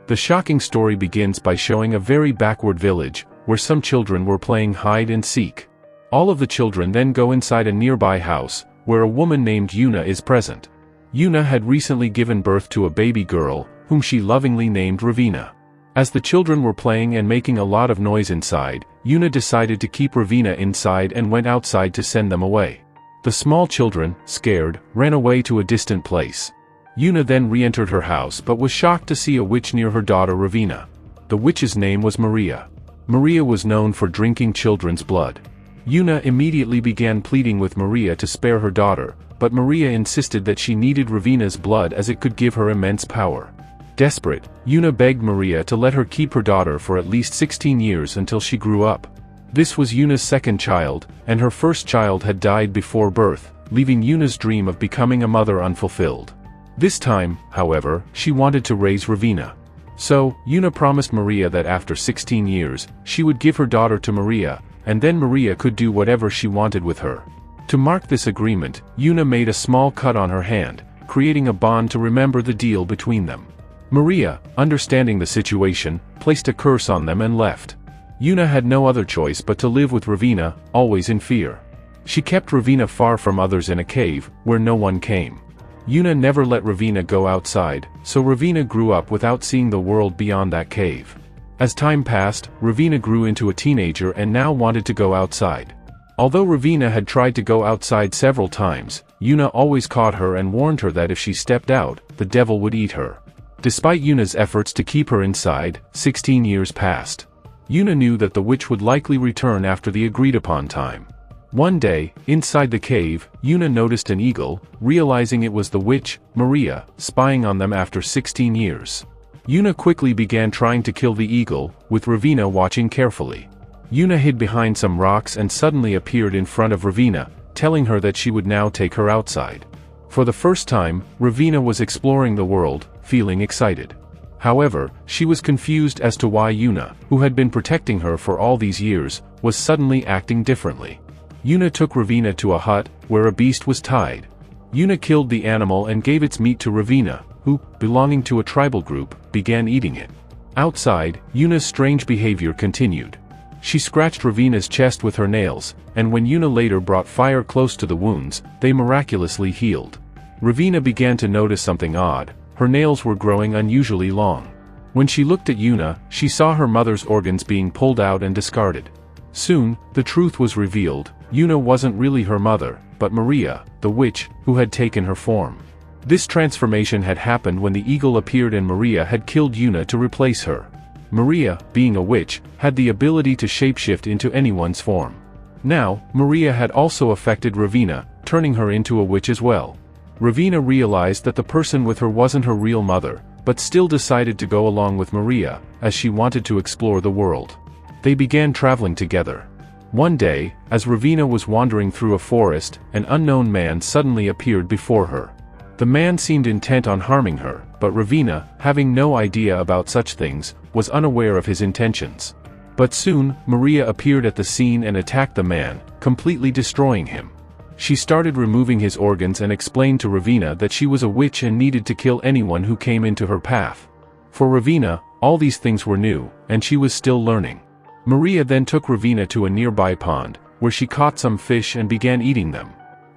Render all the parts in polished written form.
The shocking story begins by showing a very backward village, where some children were playing hide and seek. All of the children then go inside a nearby house, where a woman named Yuna is present. Yuna had recently given birth to a baby girl, whom she lovingly named Ravina. As the children were playing and making a lot of noise inside, Yuna decided to keep Ravina inside and went outside to send them away. The small children, scared, ran away to a distant place. Yuna then re-entered her house but was shocked to see a witch near her daughter Ravina. The witch's name was Maria. Maria was known for drinking children's blood. Yuna immediately began pleading with Maria to spare her daughter, but Maria insisted that she needed Ravina's blood as it could give her immense power. Desperate, Yuna begged Maria to let her keep her daughter for at least 16 years until she grew up. This was Yuna's second child, and her first child had died before birth, leaving Yuna's dream of becoming a mother unfulfilled. This time, however, she wanted to raise Ravina. So, Yuna promised Maria that after 16 years, she would give her daughter to Maria, and then Maria could do whatever she wanted with her. To mark this agreement, Yuna made a small cut on her hand, creating a bond to remember the deal between them. Maria, understanding the situation, placed a curse on them and left. Yuna had no other choice but to live with Ravina, always in fear. She kept Ravina far from others in a cave, where no one came. Yuna never let Ravina go outside, so Ravina grew up without seeing the world beyond that cave. As time passed, Ravina grew into a teenager and now wanted to go outside. Although Ravina had tried to go outside several times, Yuna always caught her and warned her that if she stepped out, the devil would eat her. Despite Yuna's efforts to keep her inside, 16 years passed. Yuna knew that the witch would likely return after the agreed-upon time. One day, inside the cave, Yuna noticed an eagle, realizing it was the witch, Maria, spying on them after 16 years. Yuna quickly began trying to kill the eagle, with Ravina watching carefully. Yuna hid behind some rocks and suddenly appeared in front of Ravina, telling her that she would now take her outside. For the first time, Ravina was exploring the world, feeling excited. However, she was confused as to why Yuna, who had been protecting her for all these years, was suddenly acting differently. Yuna took Ravina to a hut, where a beast was tied. Yuna killed the animal and gave its meat to Ravina, who, belonging to a tribal group, began eating it. Outside, Yuna's strange behavior continued. She scratched Ravina's chest with her nails, and when Yuna later brought fire close to the wounds, they miraculously healed. Ravina began to notice something odd. Her nails were growing unusually long. When she looked at Yuna, she saw her mother's organs being pulled out and discarded. Soon, the truth was revealed. Yuna wasn't really her mother, but Maria, the witch, who had taken her form. This transformation had happened when the eagle appeared and Maria had killed Yuna to replace her. Maria, being a witch, had the ability to shapeshift into anyone's form. Now, Maria had also affected Ravina, turning her into a witch as well. Ravina realized that the person with her wasn't her real mother, but still decided to go along with Maria, as she wanted to explore the world. They began traveling together. One day, as Ravina was wandering through a forest, an unknown man suddenly appeared before her. The man seemed intent on harming her, but Ravina, having no idea about such things, was unaware of his intentions. But soon, Maria appeared at the scene and attacked the man, completely destroying him. She started removing his organs and explained to Ravina that she was a witch and needed to kill anyone who came into her path. For Ravina, all these things were new, and she was still learning. Maria then took Ravina to a nearby pond, where she caught some fish and began eating them.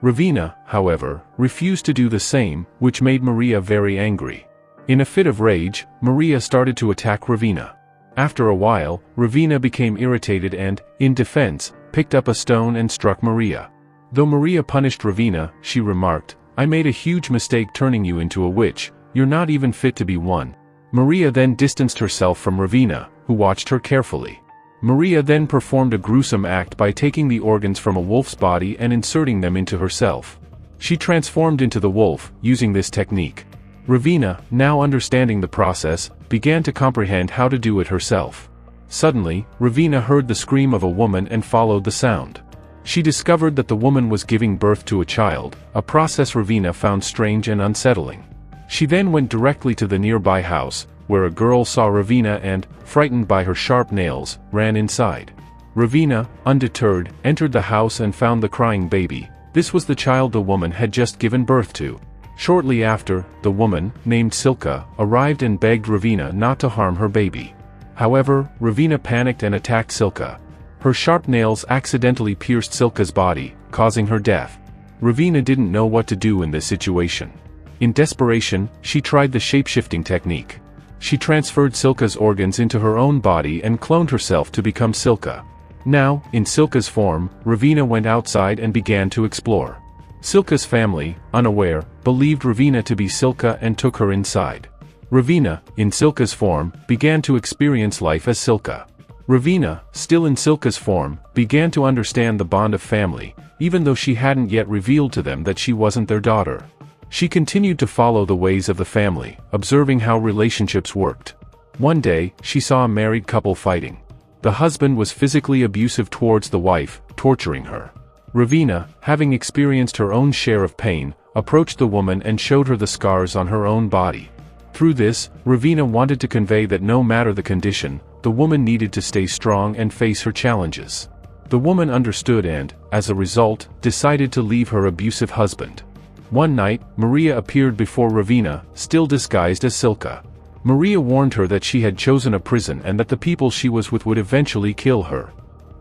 Ravina, however, refused to do the same, which made Maria very angry. In a fit of rage, Maria started to attack Ravina. After a while, Ravina became irritated and, in defense, picked up a stone and struck Maria. Though Maria punished Ravina, she remarked, "I made a huge mistake turning you into a witch, you're not even fit to be one." Maria then distanced herself from Ravina, who watched her carefully. Maria then performed a gruesome act by taking the organs from a wolf's body and inserting them into herself. She transformed into the wolf, using this technique. Ravina, now understanding the process, began to comprehend how to do it herself. Suddenly, Ravina heard the scream of a woman and followed the sound. She discovered that the woman was giving birth to a child, a process Ravina found strange and unsettling. She then went directly to the nearby house, where a girl saw Ravina and, frightened by her sharp nails, ran inside. Ravina, undeterred, entered the house and found the crying baby. This was the child the woman had just given birth to. Shortly after, the woman, named Silka, arrived and begged Ravina not to harm her baby. However, Ravina panicked and attacked Silka. Her sharp nails accidentally pierced Silka's body, causing her death. Ravina didn't know what to do in this situation. In desperation, she tried the shape-shifting technique. She transferred Silka's organs into her own body and cloned herself to become Silka. Now, in Silka's form, Ravina went outside and began to explore. Silka's family, unaware, believed Ravina to be Silka and took her inside. Ravina, in Silka's form, began to experience life as Silka. Ravina, still in Silka's form, began to understand the bond of family, even though she hadn't yet revealed to them that she wasn't their daughter. She continued to follow the ways of the family, observing how relationships worked. One day, she saw a married couple fighting. The husband was physically abusive towards the wife, torturing her. Ravina, having experienced her own share of pain, approached the woman and showed her the scars on her own body. Through this, Ravina wanted to convey that no matter the condition, the woman needed to stay strong and face her challenges. The woman understood and, as a result, decided to leave her abusive husband. One night, Maria appeared before Ravina, still disguised as Silka. Maria warned her that she had chosen a prison and that the people she was with would eventually kill her.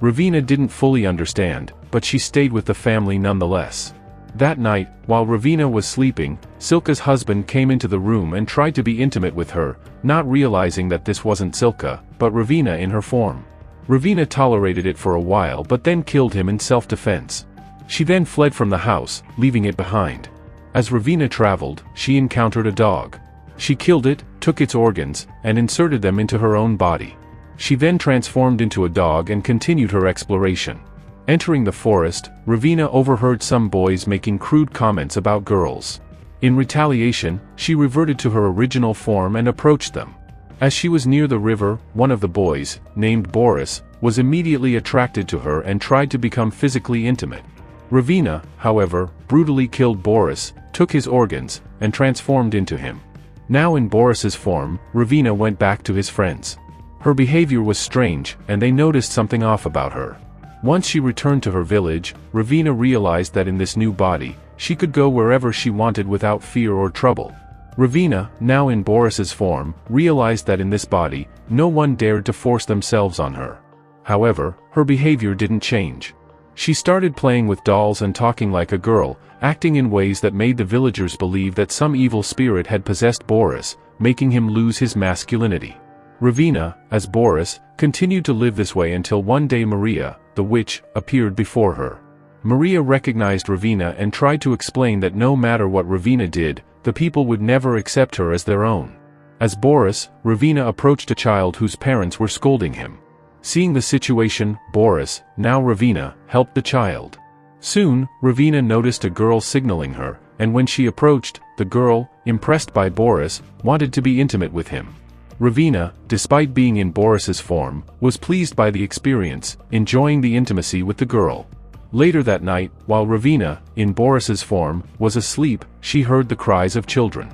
Ravina didn't fully understand, but she stayed with the family nonetheless. That night, while Ravina was sleeping, Silka's husband came into the room and tried to be intimate with her, not realizing that this wasn't Silka, but Ravina in her form. Ravina tolerated it for a while but then killed him in self-defense. She then fled from the house, leaving it behind. As Ravina traveled, she encountered a dog. She killed it, took its organs, and inserted them into her own body. She then transformed into a dog and continued her exploration. Entering the forest, Ravina overheard some boys making crude comments about girls. In retaliation, she reverted to her original form and approached them. As she was near the river, one of the boys, named Boris, was immediately attracted to her and tried to become physically intimate. Ravina, however, brutally killed Boris, took his organs, and transformed into him. Now in Boris's form, Ravina went back to his friends. Her behavior was strange, and they noticed something off about her. Once she returned to her village, Ravina realized that in this new body, she could go wherever she wanted without fear or trouble. Ravina, now in Boris's form, realized that in this body, no one dared to force themselves on her. However, her behavior didn't change. She started playing with dolls and talking like a girl, acting in ways that made the villagers believe that some evil spirit had possessed Boris, making him lose his masculinity. Ravina, as Boris, continued to live this way until one day Maria, the witch, appeared before her. Maria recognized Ravina and tried to explain that no matter what Ravina did, the people would never accept her as their own. As Boris, Ravina approached a child whose parents were scolding him. Seeing the situation, Boris, now Ravina, helped the child. Soon, Ravina noticed a girl signaling her, and when she approached, the girl, impressed by Boris, wanted to be intimate with him. Ravina, despite being in Boris's form, was pleased by the experience, enjoying the intimacy with the girl. Later that night, while Ravina, in Boris's form, was asleep, she heard the cries of children.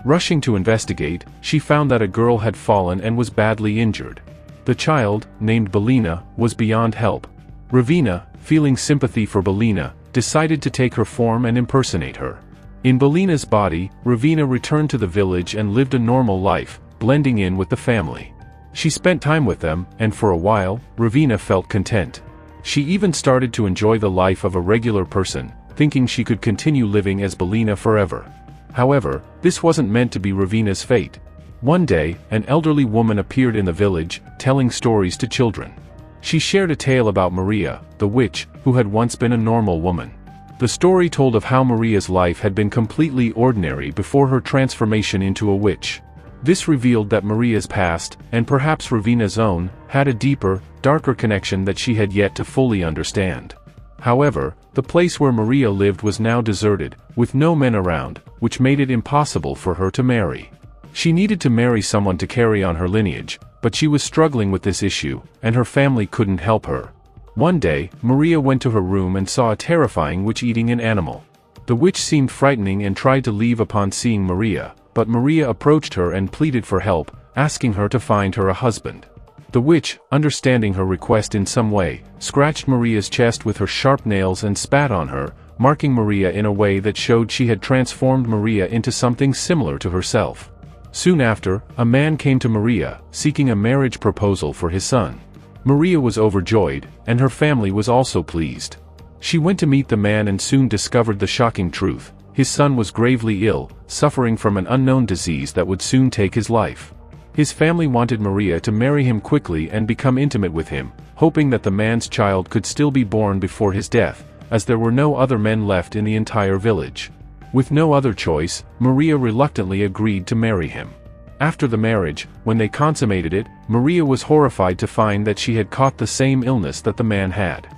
Rushing to investigate, she found that a girl had fallen and was badly injured. The child, named Belina, was beyond help. Ravina, feeling sympathy for Belina, decided to take her form and impersonate her. In Belina's body, Ravina returned to the village and lived a normal life, blending in with the family. She spent time with them, and for a while, Ravina felt content. She even started to enjoy the life of a regular person, thinking she could continue living as Belina forever. However, this wasn't meant to be Ravina's fate. One day, an elderly woman appeared in the village, telling stories to children. She shared a tale about Maria, the witch, who had once been a normal woman. The story told of how Maria's life had been completely ordinary before her transformation into a witch. This revealed that Maria's past, and perhaps Ravina's own, had a deeper, darker connection that she had yet to fully understand. However, the place where Maria lived was now deserted, with no men around, which made it impossible for her to marry. She needed to marry someone to carry on her lineage, but she was struggling with this issue, and her family couldn't help her. One day, Maria went to her room and saw a terrifying witch eating an animal. The witch seemed frightening and tried to leave upon seeing Maria, but Maria approached her and pleaded for help, asking her to find her a husband. The witch, understanding her request in some way, scratched Maria's chest with her sharp nails and spat on her, marking Maria in a way that showed she had transformed Maria into something similar to herself. Soon after, a man came to Maria, seeking a marriage proposal for his son. Maria was overjoyed, and her family was also pleased. She went to meet the man and soon discovered the shocking truth: his son was gravely ill, suffering from an unknown disease that would soon take his life. His family wanted Maria to marry him quickly and become intimate with him, hoping that the man's child could still be born before his death, as there were no other men left in the entire village. With no other choice, Maria reluctantly agreed to marry him. After the marriage, when they consummated it, Maria was horrified to find that she had caught the same illness that the man had.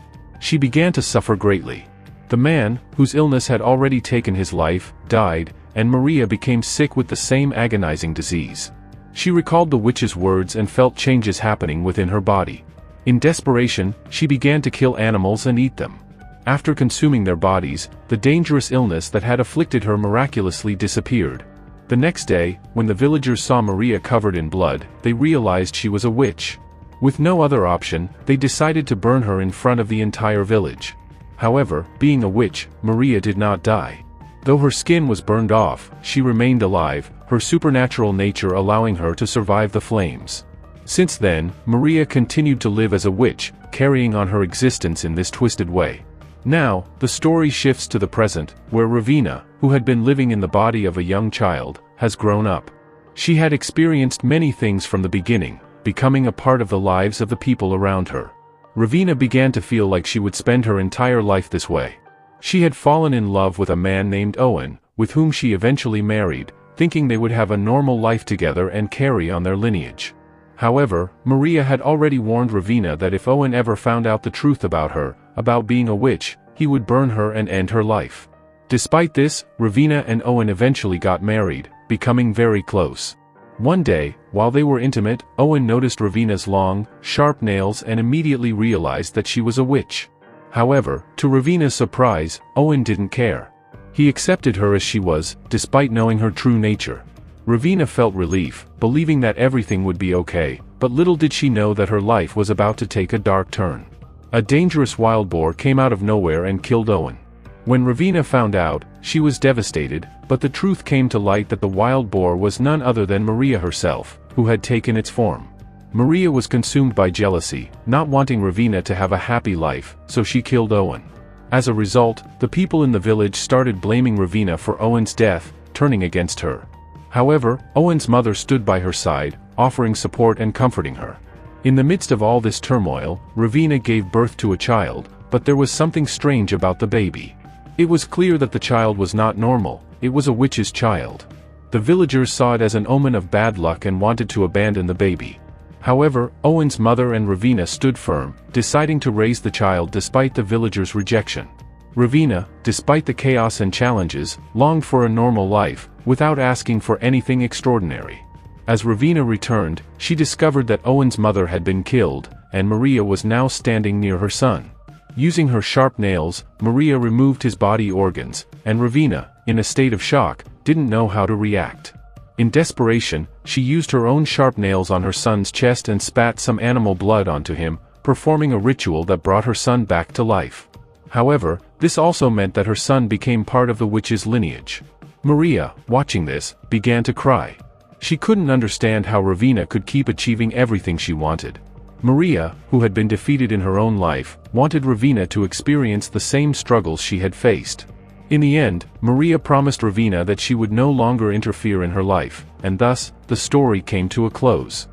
She began to suffer greatly. The man, whose illness had already taken his life, died, and Maria became sick with the same agonizing disease. She recalled the witch's words and felt changes happening within her body. In desperation, she began to kill animals and eat them. After consuming their bodies, the dangerous illness that had afflicted her miraculously disappeared. The next day, when the villagers saw Maria covered in blood, they realized she was a witch. With no other option, they decided to burn her in front of the entire village. However, being a witch, Maria did not die. Though her skin was burned off, she remained alive, her supernatural nature allowing her to survive the flames. Since then, Maria continued to live as a witch, carrying on her existence in this twisted way. Now, the story shifts to the present, where Ravina, who had been living in the body of a young child, has grown up. She had experienced many things from the beginning, becoming a part of the lives of the people around her. Ravina began to feel like she would spend her entire life this way. She had fallen in love with a man named Owen, with whom she eventually married, thinking they would have a normal life together and carry on their lineage. However, Maria had already warned Ravina that if Owen ever found out the truth about her, about being a witch, he would burn her and end her life. Despite this, Ravina and Owen eventually got married, becoming very close. One day, while they were intimate, Owen noticed Ravina's long, sharp nails and immediately realized that she was a witch. However, to Ravina's surprise, Owen didn't care. He accepted her as she was, despite knowing her true nature. Ravina felt relief, believing that everything would be okay, but little did she know that her life was about to take a dark turn. A dangerous wild boar came out of nowhere and killed Owen. When Ravina found out, she was devastated, but the truth came to light that the wild boar was none other than Maria herself, who had taken its form. Maria was consumed by jealousy, not wanting Ravina to have a happy life, so she killed Owen. As a result, the people in the village started blaming Ravina for Owen's death, turning against her. However, Owen's mother stood by her side, offering support and comforting her. In the midst of all this turmoil, Ravina gave birth to a child, but there was something strange about the baby. It was clear that the child was not normal, it was a witch's child. The villagers saw it as an omen of bad luck and wanted to abandon the baby. However, Owen's mother and Ravina stood firm, deciding to raise the child despite the villagers' rejection. Ravina, despite the chaos and challenges, longed for a normal life, without asking for anything extraordinary. As Ravina returned, she discovered that Owen's mother had been killed, and Maria was now standing near her son. Using her sharp nails, Maria removed his body organs, and Ravina, in a state of shock, didn't know how to react. In desperation, she used her own sharp nails on her son's chest and spat some animal blood onto him, performing a ritual that brought her son back to life. However, this also meant that her son became part of the witch's lineage. Maria, watching this, began to cry. She couldn't understand how Ravina could keep achieving everything she wanted. Maria, who had been defeated in her own life, wanted Ravina to experience the same struggles she had faced. In the end, Maria promised Ravina that she would no longer interfere in her life, and thus, the story came to a close.